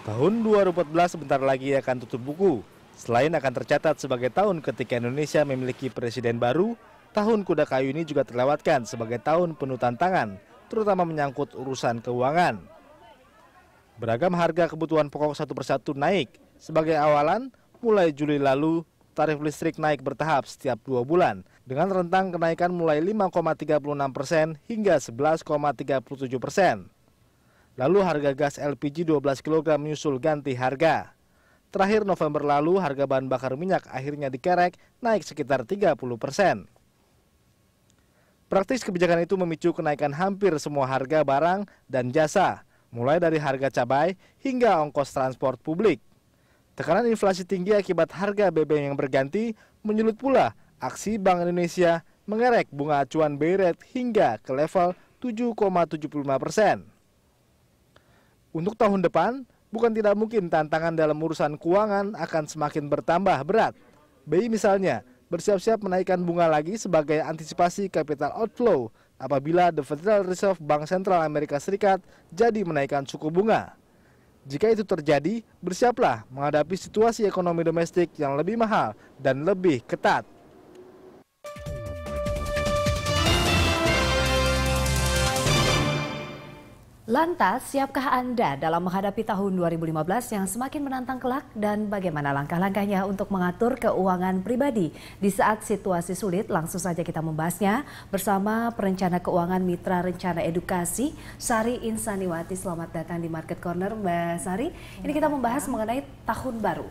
Tahun 2014 sebentar lagi akan tutup buku. Selain akan tercatat sebagai tahun ketika Indonesia memiliki presiden baru, tahun kuda kayu ini juga terlewatkan sebagai tahun penuh tantangan, terutama menyangkut urusan keuangan. Beragam harga kebutuhan pokok satu persatu naik. Sebagai awalan, mulai Juli lalu, tarif listrik naik bertahap setiap 2 bulan, dengan rentang kenaikan mulai 5,36% hingga 11,37%. Lalu harga gas LPG 12 kg menyusul ganti harga. Terakhir November lalu harga bahan bakar minyak akhirnya dikerek naik sekitar 30%. Praktis kebijakan itu memicu kenaikan hampir semua harga barang dan jasa, mulai dari harga cabai hingga ongkos transport publik. Tekanan inflasi tinggi akibat harga BBM yang berganti menyulut pula aksi Bank Indonesia mengerek bunga acuan BI Rate hingga ke level 7,75%. Untuk tahun depan, bukan tidak mungkin tantangan dalam urusan keuangan akan semakin bertambah berat. BI misalnya bersiap-siap menaikkan bunga lagi sebagai antisipasi capital outflow apabila The Federal Reserve Bank Sentral Amerika Serikat jadi menaikkan suku bunga. Jika itu terjadi, bersiaplah menghadapi situasi ekonomi domestik yang lebih mahal dan lebih ketat. Lantas, siapkah Anda dalam menghadapi tahun 2015 yang semakin menantang kelak dan bagaimana langkah-langkahnya untuk mengatur keuangan pribadi di saat situasi sulit? Langsung saja kita membahasnya bersama perencana keuangan Mitra Rencana Edukasi, Sari Insaniwati. Selamat datang di Market Corner, Mbak Sari. Ini kita membahas mengenai tahun baru.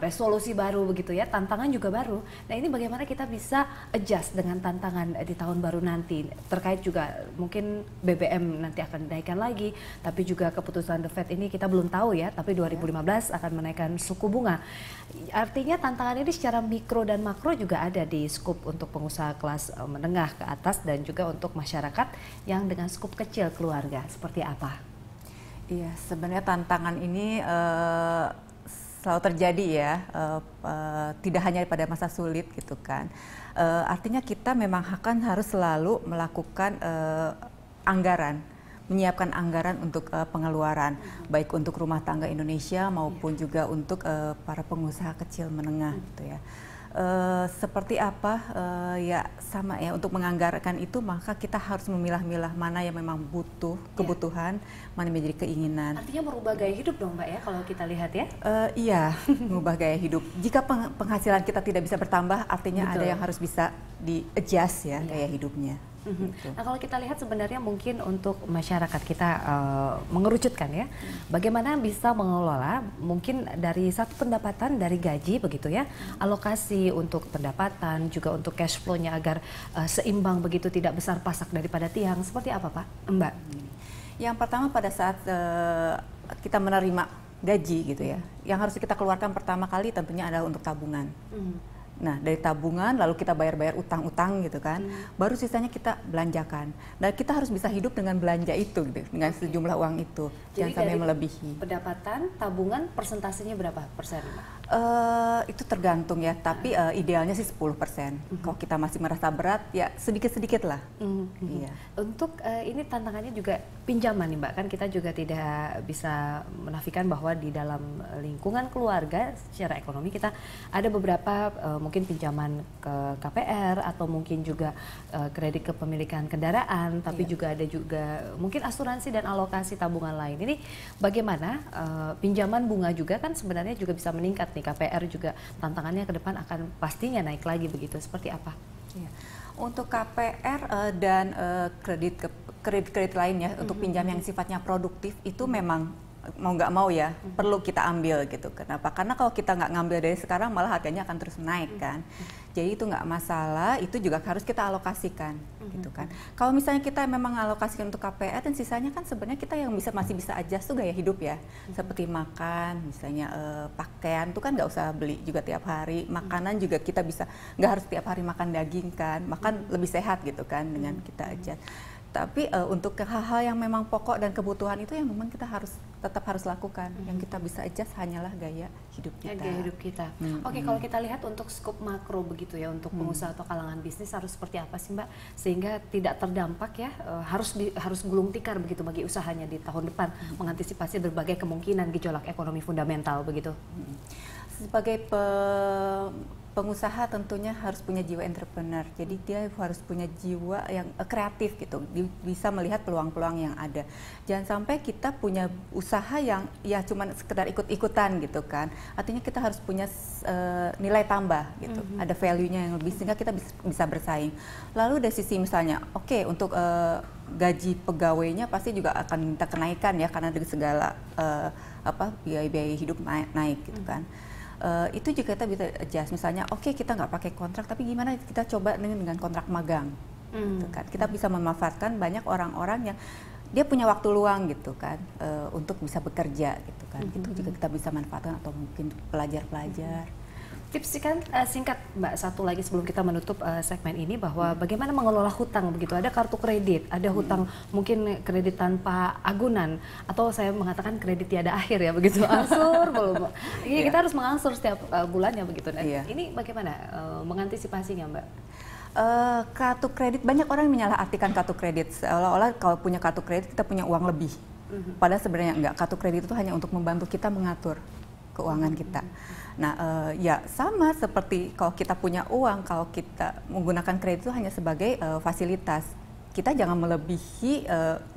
Resolusi baru begitu ya, tantangan juga baru. Nah ini bagaimana kita bisa adjust dengan tantangan di tahun baru nanti, terkait juga mungkin BBM nanti akan dinaikkan lagi, tapi juga keputusan The Fed ini kita belum tahu ya, tapi 2015 akan menaikkan suku bunga. Artinya tantangan ini secara mikro dan makro juga ada di skup untuk pengusaha kelas menengah ke atas dan juga untuk masyarakat yang dengan skup kecil keluarga. Seperti apa? Iya, sebenarnya tantangan ini selalu terjadi ya, tidak hanya pada masa sulit gitu kan. Artinya kita memang akan harus selalu melakukan anggaran, menyiapkan anggaran untuk pengeluaran, baik untuk rumah tangga Indonesia maupun juga untuk para pengusaha kecil menengah gitu ya. Seperti apa ya sama ya, untuk menganggarkan itu maka kita harus memilah-milah mana yang memang butuh kebutuhan, mana yang menjadi keinginan. Artinya merubah gaya hidup dong Mbak ya kalau kita lihat ya? Iya, mengubah gaya hidup. Jika penghasilan kita tidak bisa bertambah, artinya Betul. ada yang harus bisa di-adjust ya gaya hidupnya. Gitu. Nah kalau kita lihat sebenarnya mungkin untuk masyarakat kita mengerucutkan ya, bagaimana bisa mengelola mungkin dari satu pendapatan dari gaji begitu ya, alokasi untuk pendapatan juga untuk cash flow-nya agar seimbang begitu, tidak besar pasak daripada tiang. Seperti apa Pak, Mbak? Yang pertama pada saat kita menerima gaji gitu ya, yang harus kita keluarkan pertama kali tentunya adalah untuk tabungan. Nah dari tabungan lalu kita bayar-bayar utang-utang gitu kan, baru sisanya kita belanjakan. Dan kita harus bisa hidup dengan belanja itu gitu, dengan sejumlah uang itu. Jadi jangan sampai dari melebihi. Pendapatan, tabungan persentasenya berapa persen? Itu tergantung ya, tapi idealnya sih 10%. Kalau kita masih merasa berat ya sedikit-sedikit lah. Iya. Untuk ini tantangannya juga pinjaman nih Mbak, kan kita juga tidak bisa menafikan bahwa di dalam lingkungan keluarga secara ekonomi kita ada beberapa mungkin pinjaman ke KPR atau mungkin juga kredit kepemilikan kendaraan, tapi juga ada juga mungkin asuransi dan alokasi tabungan lain. Ini bagaimana pinjaman bunga juga kan sebenarnya juga bisa meningkat nih, KPR juga tantangannya ke depan akan pastinya naik lagi begitu, seperti apa? Iya. Untuk KPR dan kredit lainnya untuk pinjam yang sifatnya produktif itu memang mau nggak mau ya perlu kita ambil gitu. Kenapa? Karena kalau kita nggak ngambil dari sekarang malah harganya akan terus naik kan. Jadi itu nggak masalah, itu juga harus kita alokasikan gitu kan. Kalau misalnya kita memang alokasikan untuk KPR dan sisanya kan sebenarnya kita yang masih bisa adjust tuh gaya hidup ya. Seperti makan, misalnya pakaian tuh kan nggak usah beli juga tiap hari. Makanan juga kita bisa nggak harus tiap hari makan daging kan, makan lebih sehat gitu kan dengan kita adjust. Tapi untuk hal-hal yang memang pokok dan kebutuhan itu yang memang kita tetap harus lakukan. Yang kita bisa adjust hanyalah gaya hidup kita. Gaya hidup kita. Oke, kalau kita lihat untuk skop makro begitu ya, untuk pengusaha atau kalangan bisnis harus seperti apa sih Mbak sehingga tidak terdampak ya, harus gulung tikar begitu bagi usahanya di tahun depan, mengantisipasi berbagai kemungkinan gejolak ekonomi fundamental begitu. Sebagai pengusaha tentunya harus punya jiwa entrepreneur, jadi dia harus punya jiwa yang kreatif gitu, bisa melihat peluang-peluang yang ada. Jangan sampai kita punya usaha yang ya cuman sekedar ikut-ikutan gitu kan, artinya kita harus punya nilai tambah gitu, ada value-nya yang lebih sehingga kita bisa bersaing. Lalu dari sisi misalnya, oke, untuk gaji pegawainya pasti juga akan minta kenaikan ya, karena dari segala biaya-biaya hidup naik gitu kan. Itu juga kita bisa adjust, misalnya oke, kita nggak pakai kontrak, tapi gimana kita coba dengan kontrak magang gitu kan. Kita bisa memanfaatkan banyak orang-orang yang dia punya waktu luang gitu kan, untuk bisa bekerja gitu kan. Itu juga kita bisa manfaatkan, atau mungkin pelajar-pelajar. Tips kan singkat Mbak, satu lagi sebelum kita menutup segmen ini, bahwa bagaimana mengelola hutang begitu. Ada kartu kredit, ada hutang mungkin kredit tanpa agunan, atau saya mengatakan kredit tiada akhir ya begitu, angsur belum. Kita harus mengangsur setiap bulannya begitu. Dan ini bagaimana mengantisipasinya Mbak? Kartu kredit, banyak orang menyalahartikan kartu kredit seolah-olah kalau punya kartu kredit kita punya uang lebih. Padahal sebenarnya enggak, kartu kredit itu hanya untuk membantu kita mengatur keuangan kita. Nah, ya sama seperti kalau kita punya uang, kalau kita menggunakan kredit itu hanya sebagai fasilitas. Kita jangan melebihi,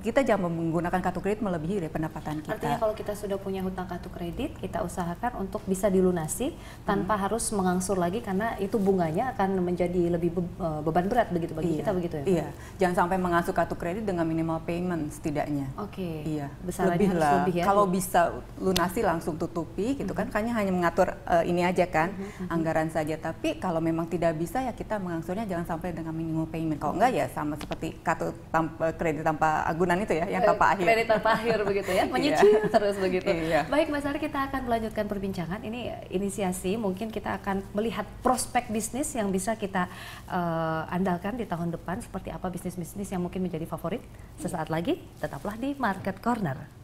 kita jangan menggunakan kartu kredit melebihi dari pendapatan kita. Artinya kalau kita sudah punya hutang kartu kredit, kita usahakan untuk bisa dilunasi tanpa harus mengangsur lagi, karena itu bunganya akan menjadi lebih beban berat begitu bagi kita begitu ya? Iya, jangan sampai mengangsur kartu kredit dengan minimal payment setidaknya. Oke. Iya, Besarannya lebih harus lah. lebih ya? Kalau bisa lunasi langsung tutupi gitu kan, hanya mengatur ini aja kan, anggaran saja. Tapi kalau memang tidak bisa ya kita mengangsurnya jangan sampai dengan minimal payment. Kalau enggak ya sama seperti kartu kredit tanpa agunan itu ya, yang tanpa akhir. Kredit tanpa akhir begitu ya, menyicil terus begitu. Iya. Baik Mbak Sari, kita akan melanjutkan perbincangan. Ini inisiasi, mungkin kita akan melihat prospek bisnis yang bisa kita andalkan di tahun depan. Seperti apa bisnis-bisnis yang mungkin menjadi favorit. Sesaat lagi, tetaplah di Market Corner.